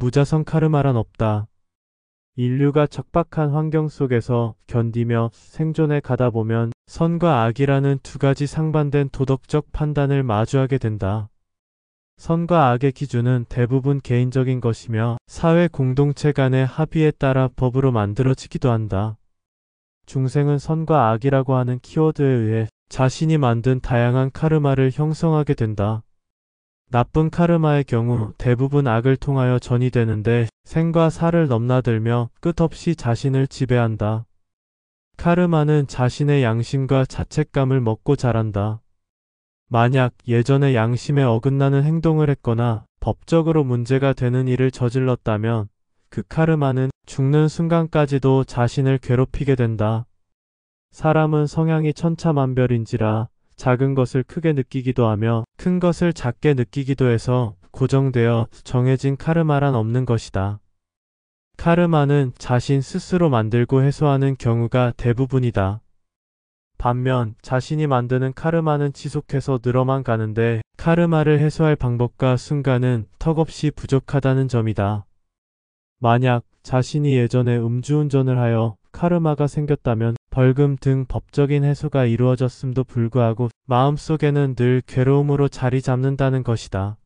무자성 카르마란 없다. 인류가 척박한 환경 속에서 견디며 생존해 가다 보면 선과 악이라는 두 가지 상반된 도덕적 판단을 마주하게 된다. 선과 악의 기준은 대부분 개인적인 것이며 사회 공동체 간의 합의에 따라 법으로 만들어지기도 한다. 중생은 선과 악이라고 하는 키워드에 의해 자신이 만든 다양한 카르마를 형성하게 된다. 나쁜 카르마의 경우 대부분 악을 통하여 전이되는데 생과 사를 넘나들며 끝없이 자신을 지배한다. 카르마는 자신의 양심과 자책감을 먹고 자란다. 만약 예전에 양심에 어긋나는 행동을 했거나 법적으로 문제가 되는 일을 저질렀다면 그 카르마는 죽는 순간까지도 자신을 괴롭히게 된다. 사람은 성향이 천차만별인지라 작은 것을 크게 느끼기도 하며 큰 것을 작게 느끼기도 해서 고정되어 정해진 카르마란 없는 것이다. 카르마는 자신 스스로 만들고 해소하는 경우가 대부분이다. 반면 자신이 만드는 카르마는 지속해서 늘어만 가는데 카르마를 해소할 방법과 순간은 턱없이 부족하다는 점이다. 만약 자신이 예전에 음주운전을 하여 카르마가 생겼다면 벌금 등 법적인 해소가 이루어졌음도 불구하고 마음속에는 늘 괴로움으로 자리 잡는다는 것이다.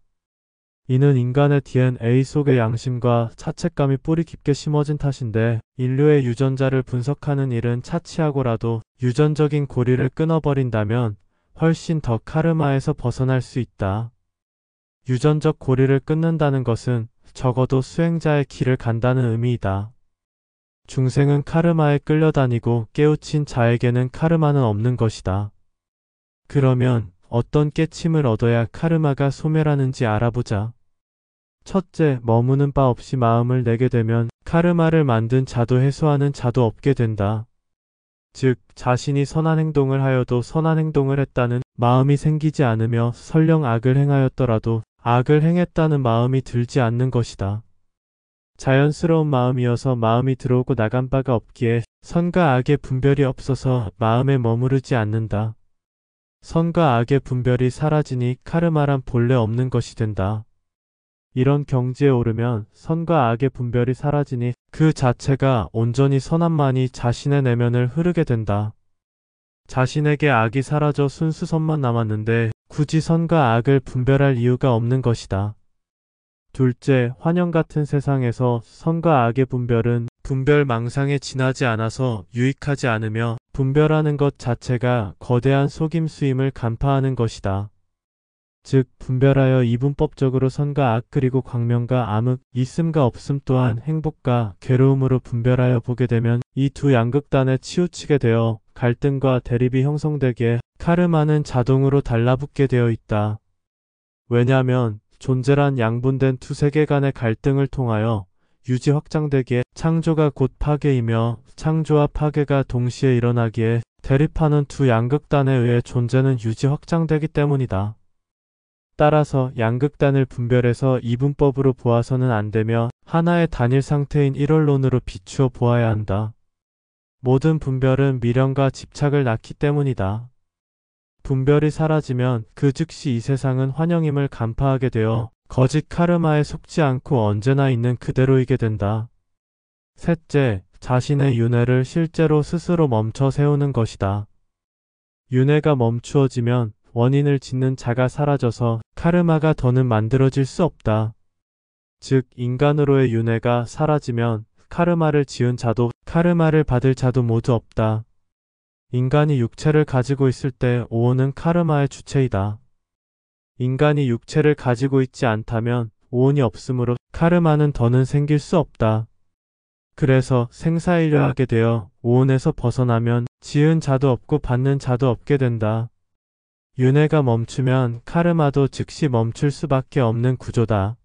이는 인간의 DNA 속의 양심과 자책감이 뿌리 깊게 심어진 탓인데 인류의 유전자를 분석하는 일은 차치하고라도 유전적인 고리를 끊어버린다면 훨씬 더 카르마에서 벗어날 수 있다. 유전적 고리를 끊는다는 것은 적어도 수행자의 길을 간다는 의미이다. 중생은 카르마에 끌려다니고 깨우친 자에게는 카르마는 없는 것이다. 그러면 어떤 깨침을 얻어야 카르마가 소멸하는지 알아보자. 첫째, 머무는 바 없이 마음을 내게 되면 카르마를 만든 자도 해소하는 자도 없게 된다. 즉, 자신이 선한 행동을 하여도 선한 행동을 했다는 마음이 생기지 않으며 설령 악을 행하였더라도 악을 행했다는 마음이 들지 않는 것이다. 자연스러운 마음이어서 마음이 들어오고 나간 바가 없기에 선과 악의 분별이 없어서 마음에 머무르지 않는다. 선과 악의 분별이 사라지니 카르마란 본래 없는 것이 된다. 이런 경지에 오르면 선과 악의 분별이 사라지니 그 자체가 온전히 선함만이 자신의 내면을 흐르게 된다. 자신에게 악이 사라져 순수 선만 남았는데 굳이 선과 악을 분별할 이유가 없는 것이다. 둘째, 환영 같은 세상에서 선과 악의 분별은 분별 망상에 지나지 않아서 유익하지 않으며 분별하는 것 자체가 거대한 속임수임을 간파하는 것이다. 즉, 분별하여 이분법적으로 선과 악 그리고 광명과 암흑, 있음과 없음 또한 행복과 괴로움으로 분별하여 보게 되면 이 두 양극단에 치우치게 되어 갈등과 대립이 형성되기에 카르마는 자동으로 달라붙게 되어 있다. 왜냐하면 존재란 양분된 두 세계 간의 갈등을 통하여 유지 확장되기에 창조가 곧 파괴이며 창조와 파괴가 동시에 일어나기에 대립하는 두 양극단에 의해 존재는 유지 확장되기 때문이다. 따라서 양극단을 분별해서 이분법으로 보아서는 안되며 하나의 단일 상태인 일원론으로 비추어 보아야 한다. 모든 분별은 미련과 집착을 낳기 때문이다. 분별이 사라지면 그 즉시 이 세상은 환영임을 간파하게 되어 거짓 카르마에 속지 않고 언제나 있는 그대로이게 된다. 셋째, 자신의 윤회를 실제로 스스로 멈춰 세우는 것이다. 윤회가 멈추어지면 원인을 짓는 자가 사라져서 카르마가 더는 만들어질 수 없다. 즉, 인간으로의 윤회가 사라지면 카르마를 지은 자도 카르마를 받을 자도 모두 없다. 인간이 육체를 가지고 있을 때 오온은 카르마의 주체이다. 인간이 육체를 가지고 있지 않다면 오온이 없으므로 카르마는 더는 생길 수 없다. 그래서 생사일려하게 되어 오온에서 벗어나면 지은 자도 없고 받는 자도 없게 된다. 윤회가 멈추면 카르마도 즉시 멈출 수밖에 없는 구조다.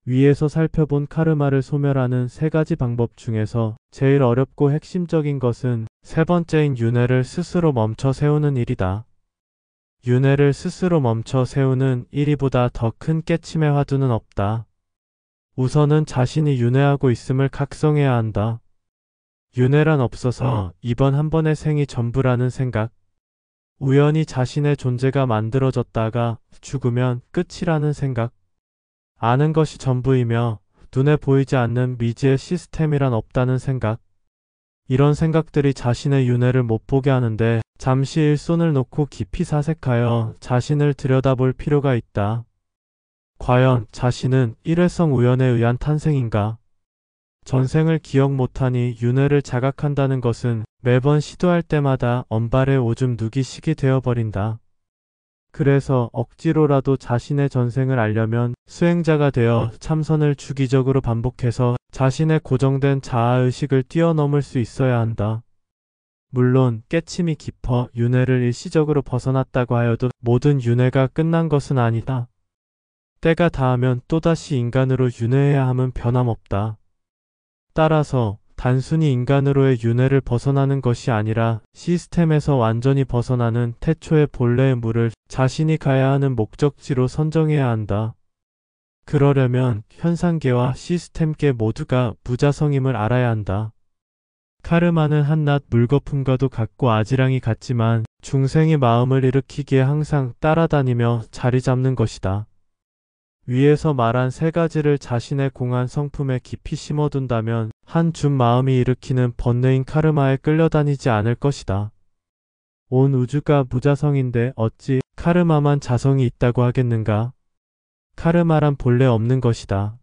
위에서 살펴본 카르마를 소멸하는 세 가지 방법 중에서 제일 어렵고 핵심적인 것은 세 번째인 윤회를 스스로 멈춰 세우는 일이다. 윤회를 스스로 멈춰 세우는 일이보다 더 큰 깨침의 화두는 없다. 우선은 자신이 윤회하고 있음을 각성해야 한다. 윤회란 없어서 이번 한 번의 생이 전부라는 생각. 우연히 자신의 존재가 만들어졌다가 죽으면 끝이라는 생각. 아는 것이 전부이며 눈에 보이지 않는 미지의 시스템이란 없다는 생각. 이런 생각들이 자신의 윤회를 못 보게 하는데 잠시 일손을 놓고 깊이 사색하여 자신을 들여다볼 필요가 있다. 과연 자신은 일회성 우연에 의한 탄생인가? 전생을 기억 못하니 윤회를 자각한다는 것은 매번 시도할 때마다 언발에 오줌 누기식이 되어버린다. 그래서 억지로라도 자신의 전생을 알려면 수행자가 되어 참선을 주기적으로 반복해서 자신의 고정된 자아의식을 뛰어넘을 수 있어야 한다. 물론 깨침이 깊어 윤회를 일시적으로 벗어났다고 하여도 모든 윤회가 끝난 것은 아니다. 때가 닿으면 또다시 인간으로 윤회해야 함은 변함없다. 따라서 단순히 인간으로의 윤회를 벗어나는 것이 아니라 시스템에서 완전히 벗어나는 태초의 본래의 물을 자신이 가야 하는 목적지로 선정해야 한다. 그러려면 현상계와 시스템계 모두가 무자성임을 알아야 한다. 카르마는 한낱 물거품과도 같고 아지랑이 같지만 중생의 마음을 일으키기에 항상 따라다니며 자리 잡는 것이다. 위에서 말한 세 가지를 자신의 공한 성품에 깊이 심어둔다면 한 줌 마음이 일으키는 번뇌인 카르마에 끌려다니지 않을 것이다. 온 우주가 무자성인데 어찌 카르마만 자성이 있다고 하겠는가? 카르마란 본래 없는 것이다.